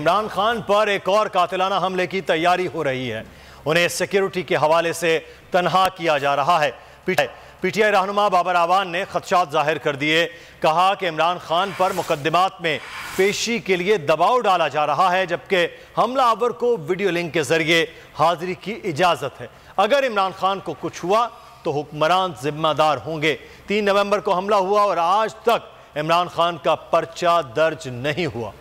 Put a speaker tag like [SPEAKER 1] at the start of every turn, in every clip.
[SPEAKER 1] इमरान खान पर एक और कातिलाना हमले की तैयारी हो रही है। उन्हें सिक्योरिटी के हवाले से तनहा किया जा रहा है। पीटीआई रहनुमा बाबर आवान ने खदशात जाहिर कर दिए। कहा कि इमरान खान पर मुकदमात में पेशी के लिए दबाव डाला जा रहा है, जबकि हमलावर को वीडियो लिंक के जरिए हाजिरी की इजाज़त है। अगर इमरान खान को कुछ हुआ तो हुक्मरान जिम्मेदार होंगे। 3 नवंबर को हमला हुआ और आज तक इमरान खान का पर्चा दर्ज नहीं हुआ।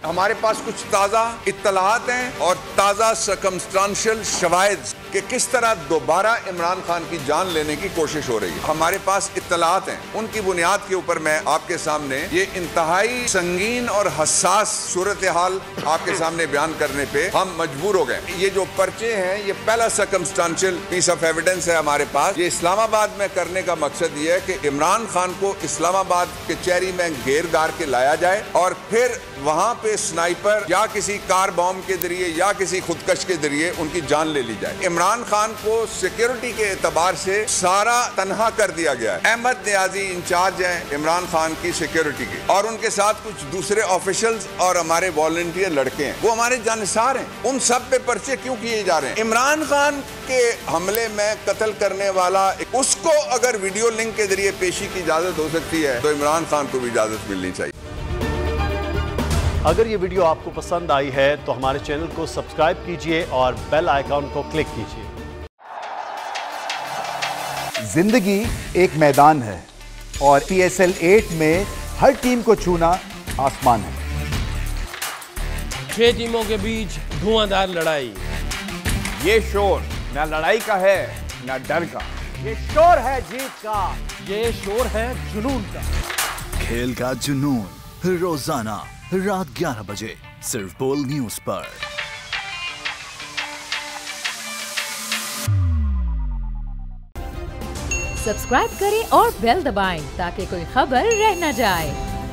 [SPEAKER 2] हमारे पास कुछ ताज़ा इत्तलात हैं और ताज़ा सर्कमस्टांशियल शवाहिद कि किस तरह दोबारा इमरान खान की जान लेने की कोशिश हो रही है। हमारे पास इत्तलात हैं, उनकी बुनियाद के ऊपर मैं आपके सामने ये इंतहाई संगीन और हसास सूरत हाल आपके सामने बयान करने पे हम मजबूर हो गए। ये जो पर्चे हैं, ये पहला सर्कमस्टांशियल पीस ऑफ एविडेंस है हमारे पास। ये इस्लामाबाद में करने का मकसद ये है कि इमरान खान को इस्लामाबाद कचहरी में घेर गार के लाया जाए और फिर वहां पे स्नाइपर या किसी कार बॉम्ब के जरिए या किसी खुदकश के जरिए उनकी जान ले ली जाए। इमरान खान को सिक्योरिटी के एतबार से सारा तनहा कर दिया गया है। अहमद नियाजी इंचार्ज हैं इमरान खान की सिक्योरिटी के, और उनके साथ कुछ दूसरे ऑफिशियल्स और हमारे वॉलंटियर लड़के हैं, वो हमारे जानसार हैं। उन सब पे पर्चे क्यों किए जा रहे हैं? इमरान खान के हमले में कत्ल करने वाला उसको अगर वीडियो लिंक के जरिए पेशी की इजाजत हो सकती है तो इमरान खान को भी इजाजत मिलनी चाहिए।
[SPEAKER 1] अगर ये वीडियो आपको पसंद आई है तो हमारे चैनल को सब्सक्राइब कीजिए और बेल आइकॉन को क्लिक कीजिए।
[SPEAKER 3] जिंदगी एक मैदान है और PSL 8 में हर टीम को छूना आसमान है।
[SPEAKER 4] 6 टीमों के बीच धुआंधार लड़ाई।
[SPEAKER 5] ये शोर ना लड़ाई का है ना डर का,
[SPEAKER 3] ये शोर है जीत का,
[SPEAKER 4] ये शोर है जुनून का।
[SPEAKER 6] खेल का जुनून रोजाना रात 11 बजे सिर्फ बोल न्यूज पर।
[SPEAKER 7] सब्सक्राइब करें और बेल दबाएं ताकि कोई खबर रह न जाए।